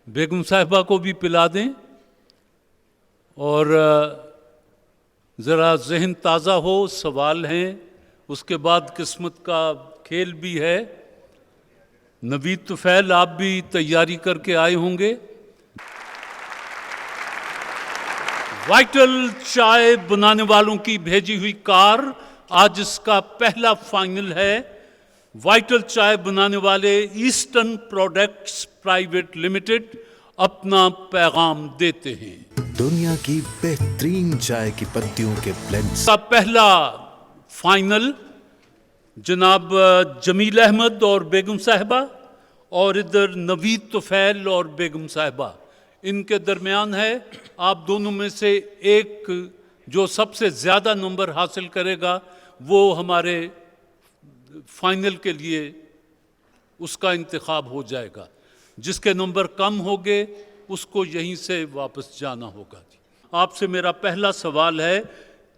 بیگم صاحبہ کو بھی پلا دیں اور ذرا ذہن تازہ ہو. سوال ہیں, اس کے بعد قسمت کا کھیل بھی ہے. نوید طفیل آپ بھی تیاری کر کے آئے ہوں گے. وائٹل چائے بنانے والوں کی بھیجی ہوئی کار آج اس کا پہلا فائنل ہے. وائٹل چائے بنانے والے ایسٹرن پروڈکٹس پرائیویٹ لمیٹڈ اپنا پیغام دیتے ہیں. دنیا کی بہترین چائے کی پتیوں کے بلینڈز کا پہلا فائنل جناب جمیل احمد اور بیگم صاحبہ, اور ادھر نوید طفیل اور بیگم صاحبہ, ان کے درمیان ہے. آپ دونوں میں سے ایک جو سب سے زیادہ نمبر حاصل کرے گا وہ ہمارے فائنل کے لیے اس کا انتخاب ہو جائے گا. جس کے نمبر کم ہوگے اس کو یہیں سے واپس جانا ہوگا. آپ سے میرا پہلا سوال ہے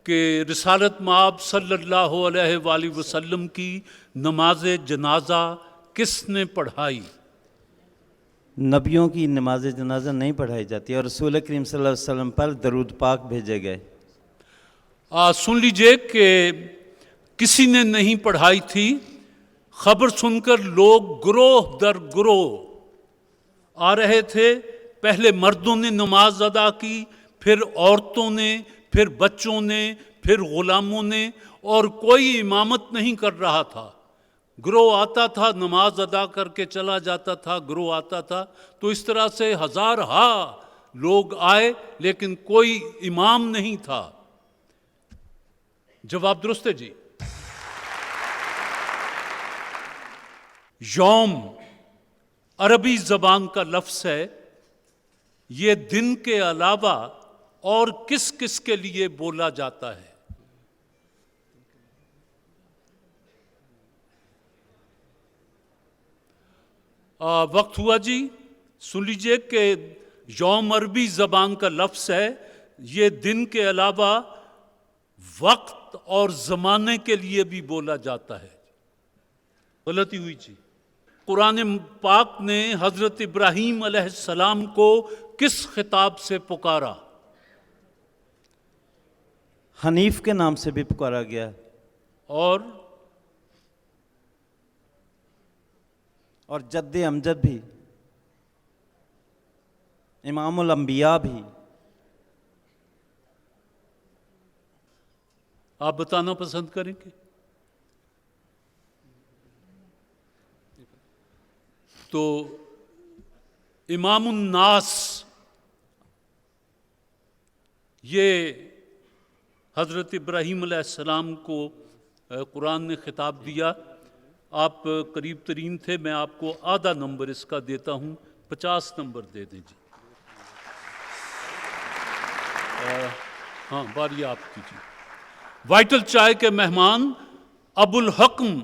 کہ رسالت مآب صلی اللہ علیہ وآلہ وسلم کی نماز جنازہ کس نے پڑھائی؟ نبیوں کی نماز جنازہ نہیں پڑھائی جاتی اور رسول کریم صلی اللہ علیہ وسلم پر درود پاک بھیجے گئے. سن لیجئے کہ کسی نے نہیں پڑھائی تھی. خبر سن کر لوگ گروہ در گروہ آ رہے تھے. پہلے مردوں نے نماز ادا کی, پھر عورتوں نے, پھر بچوں نے, پھر غلاموں نے, اور کوئی امامت نہیں کر رہا تھا. گروہ آتا تھا, نماز ادا کر کے چلا جاتا تھا, گروہ آتا تھا. تو اس طرح سے ہزارہا لوگ آئے لیکن کوئی امام نہیں تھا. جواب درست ہے جی. یوم عربی زبان کا لفظ ہے. یہ دن کے علاوہ اور کس کس کے لیے بولا جاتا ہے؟ وقت ہوا جی. سن لیجئے کہ یوم عربی زبان کا لفظ ہے. یہ دن کے علاوہ وقت اور زمانے کے لیے بھی بولا جاتا ہے. غلطی ہوئی جی. قرآن پاک نے حضرت ابراہیم علیہ السلام کو کس خطاب سے پکارا؟ حنیف کے نام سے بھی پکارا گیا اور جد امجد بھی, امام الانبیاء بھی. آپ بتانا پسند کریں گے؟ تو امام الناس یہ حضرت ابراہیم علیہ السلام کو قرآن نے خطاب دیا. آپ قریب ترین تھے, میں آپ کو آدھا نمبر اس کا دیتا ہوں, 50 نمبر دے دیں جی. ہاں, باری آپ کی جی. وائٹل چائے کے مہمان ابو الحکم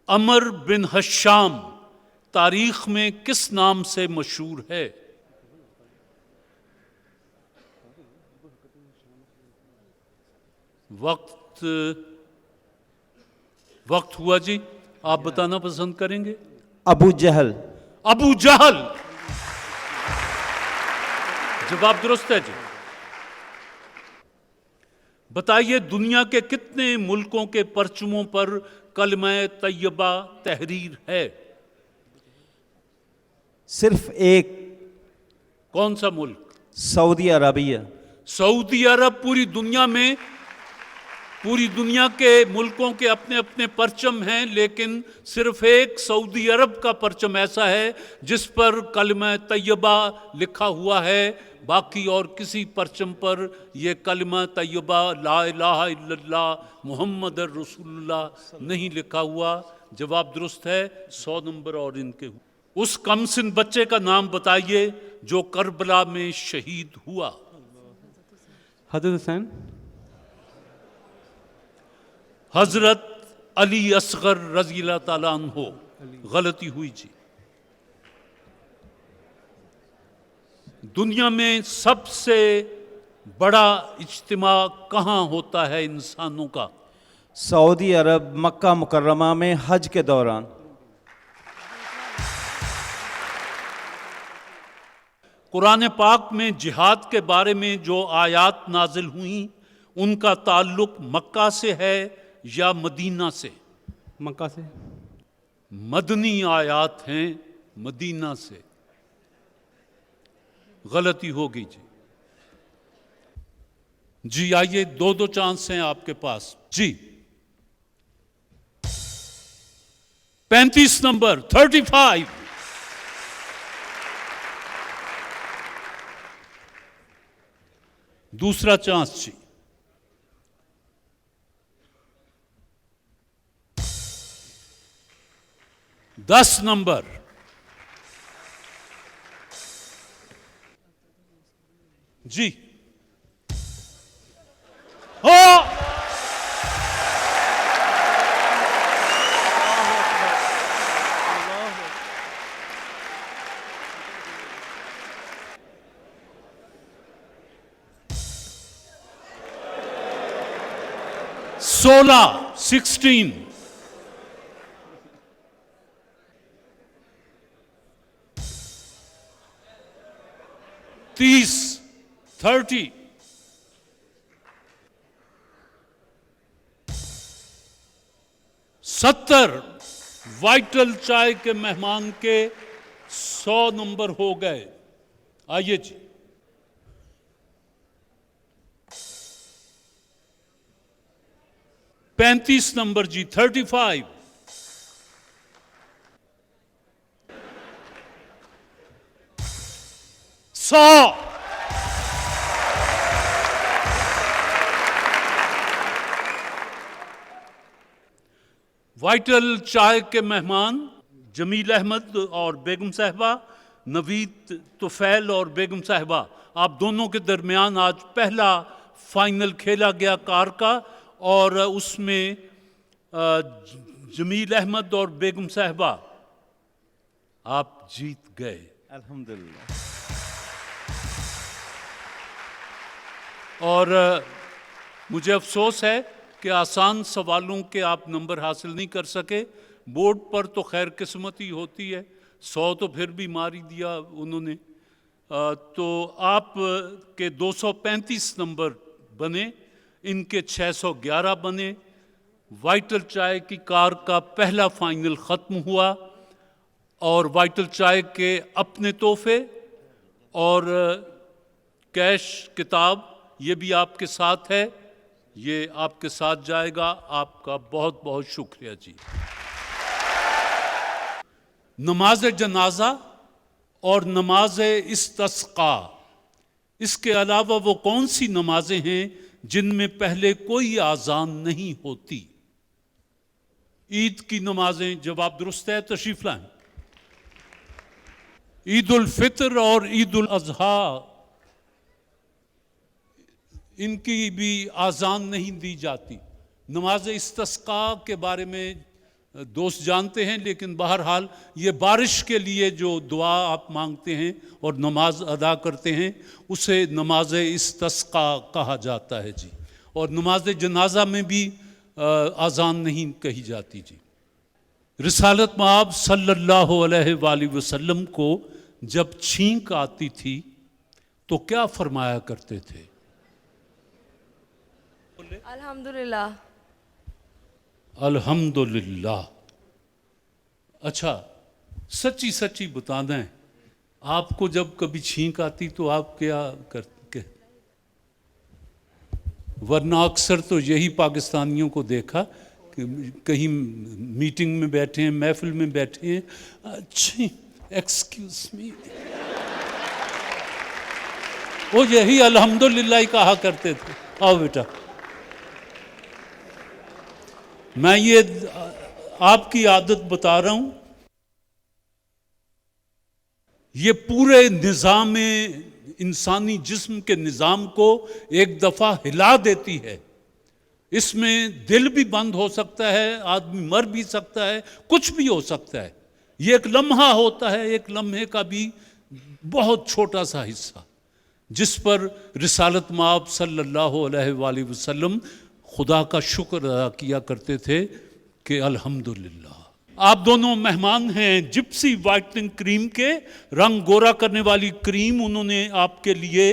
عمر بن حشام تاریخ میں کس نام سے مشہور ہے؟ وقت ہوا جی. آپ بتانا پسند کریں گے؟ ابو جہل. ابو جہل. جواب درست ہے جی. بتائیے دنیا کے کتنے ملکوں کے پرچموں پر کلمہ طیبہ تحریر ہے؟ صرف ایک. کون سا ملک؟ سعودی عربیہ. سعودی عرب. پوری دنیا کے ملکوں کے اپنے اپنے پرچم ہیں, لیکن صرف ایک سعودی عرب کا پرچم ایسا ہے جس پر کلمہ طیبہ لکھا ہوا ہے. باقی اور کسی پرچم پر یہ کلمہ طیبہ لا الہ الا اللہ محمد رسول اللہ نہیں لکھا ہوا. جواب درست ہے. 100 نمبر اور ان کے. اس کمسن بچے کا نام بتائیے جو کربلا میں شہید ہوا. حضرت حسین. حضرت علی اصغر رضی اللہ تعالیٰ عنہ. غلطی ہوئی جی. دنیا میں سب سے بڑا اجتماع کہاں ہوتا ہے انسانوں کا؟ سعودی عرب مکہ مکرمہ میں حج کے دوران. قرآن پاک میں جہاد کے بارے میں جو آیات نازل ہوئیں ان کا تعلق مکہ سے ہے یا مدینہ سے؟ مکہ سے. مدنی آیات ہیں، مدینہ سے. غلطی ہوگی جی. جی آئیے، دو چانس ہیں آپ کے پاس. جی 35 نمبر 35. دوسرا چانس جی. 10 نمبر. جی ہو. سولہ 16. 30. 70. وائٹل چائے کے مہمان کے 100 نمبر ہو گئے. آئیے جی. پینتیس نمبر جی 35. 100. وائٹل چائے کے مہمان جمیل احمد اور بیگم صاحبہ، نوید طفیل اور بیگم صاحبہ، آپ دونوں کے درمیان آج پہلا فائنل کھیلا گیا کار کا، اور اس میں جمیل احمد اور بیگم صاحبہ آپ جیت گئے. الحمدللہ. اور مجھے افسوس ہے کہ آسان سوالوں کے آپ نمبر حاصل نہیں کر سکے. بورڈ پر تو خیر قسمتی ہوتی ہے، 100 تو پھر بھی مار ہی دیا انہوں نے. تو آپ کے 235 نمبر بنے، ان کے 611 بنے. وائٹل چائے کی کار کا پہلا فائنل ختم ہوا، اور وائٹل چائے کے اپنے تحفے اور کیش کتاب یہ بھی آپ کے ساتھ ہے، یہ آپ کے ساتھ جائے گا. آپ کا بہت بہت شکریہ جی. نماز جنازہ اور نماز استسقاء، اس کے علاوہ وہ کون سی نمازیں ہیں جن میں پہلے کوئی آذان نہیں ہوتی؟ عید کی نمازیں. جواب درست ہے، تشریف لائیں. عید الفطر اور عید الاضحیٰ ان کی بھی آذان نہیں دی جاتی. نماز استسقاء کے بارے میں دوست جانتے ہیں، لیکن بہرحال یہ بارش کے لیے جو دعا آپ مانگتے ہیں اور نماز ادا کرتے ہیں اسے نماز استسقاء کہا جاتا ہے جی. اور نماز جنازہ میں بھی آذان نہیں کہی جاتی جی. رسالت مآب صلی اللہ علیہ وآلہ وسلم کو جب چھینک آتی تھی تو کیا فرمایا کرتے تھے؟ الحمدللہ. الحمدللہ. اچھا سچی سچی بتانا ہے، آپ کو جب کبھی چھینک آتی تو آپ کیا کرتے؟ ورنہ اکثر تو یہی پاکستانیوں کو دیکھا کہ کہیں میٹنگ میں بیٹھے ہیں، محفل میں بیٹھے ہیں، اچھی ایکسکیوز می، وہ یہی الحمدللہ ہی کہا کرتے تھے. آؤ بیٹا، میں یہ آپ کی عادت بتا رہا ہوں، یہ پورے نظام انسانی جسم کے نظام کو ایک دفعہ ہلا دیتی ہے. اس میں دل بھی بند ہو سکتا ہے، آدمی مر بھی سکتا ہے، کچھ بھی ہو سکتا ہے. یہ ایک لمحہ ہوتا ہے، ایک لمحے کا بھی بہت چھوٹا سا حصہ، جس پر رسالت مآب صلی اللہ علیہ وآلہ وسلم خدا کا شکر ادا کیا کرتے تھے کہ الحمدللہ. آپ دونوں مہمان ہیں جپسی وائٹننگ کریم کے، رنگ گورا کرنے والی کریم. انہوں نے آپ کے لیے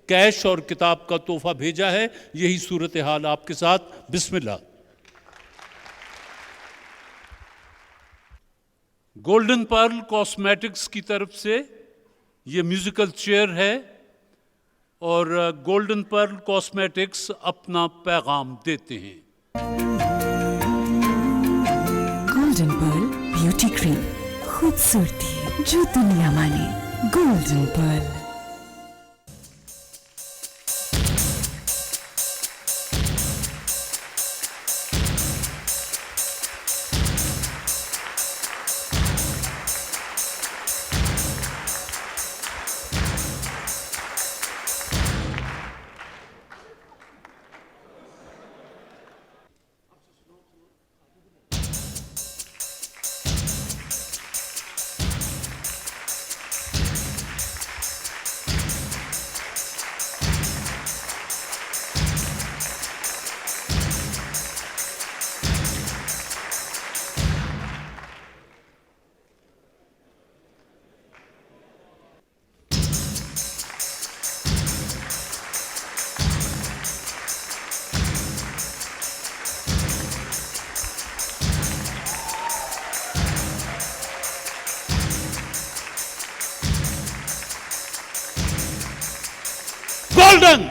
کیش اور کتاب کا تحفہ بھیجا ہے. یہی صورتحال آپ کے ساتھ. بسم اللہ. گولڈن پرل کاسمیٹکس کی طرف سے یہ میوزیکل چیئر ہے اور گولڈن پرل کاسمیٹکس اپنا پیغام دیتے ہیں. گولڈن پرل بیوٹی کریم، خوبصورتی جو دنیا مانے. Golden Pearl. Golden.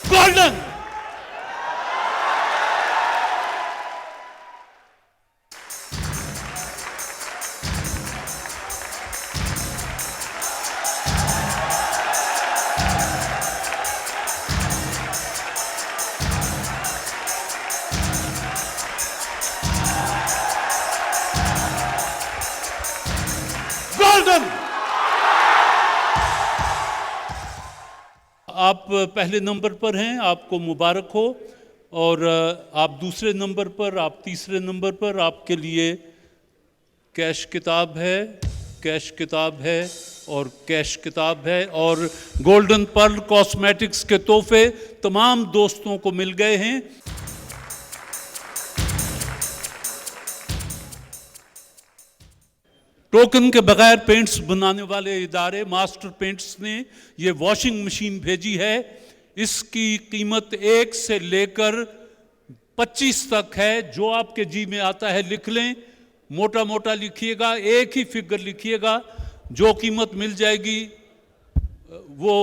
Golden. Golden. آپ پہلے نمبر پر ہیں، آپ کو مبارک ہو. اور آپ دوسرے نمبر پر، آپ تیسرے نمبر پر. آپ کے لیے کیش کتاب ہے، کیش کتاب ہے اور کیش کتاب ہے. اور گولڈن پرل کاسمیٹکس کے تحفے تمام دوستوں کو مل گئے ہیں. ٹوکن کے بغیر پینٹس بنانے والے ادارے ماسٹر پینٹس نے یہ واشنگ مشین بھیجی ہے. اس کی قیمت 1 سے لے کر 25 تک ہے. جو آپ کے جی میں آتا ہے لکھ لیں. موٹا موٹا لکھیے گا، ایک ہی فگر لکھیے گا. جو قیمت مل جائے گی وہ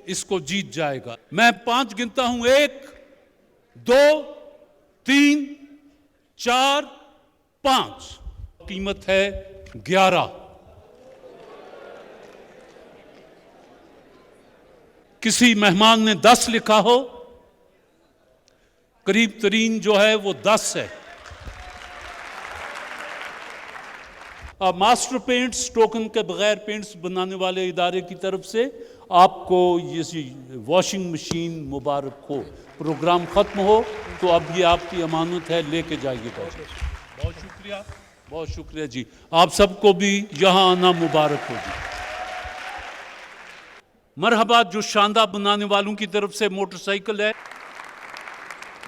اس کو جیت جائے گا. میں 5 گنتا ہوں. 1 2 3 4 5. قیمت ہے 11. کسی مہمان نے 10 لکھا ہو. قریب ترین جو ہے وہ 10 ہے. ماسٹر پینٹس ٹوکن کے بغیر پینٹس بنانے والے ادارے کی طرف سے آپ کو یہ واشنگ مشین مبارک ہو. پروگرام ختم ہو تو اب یہ آپ کی امانت ہے، لے کے جائیے گا. بہت شکریہ، بہت شکریہ جی. آپ سب کو بھی یہاں آنا مبارک ہو جی. مرحبا. جو شاندار بنانے والوں کی طرف سے موٹر سائیکل ہے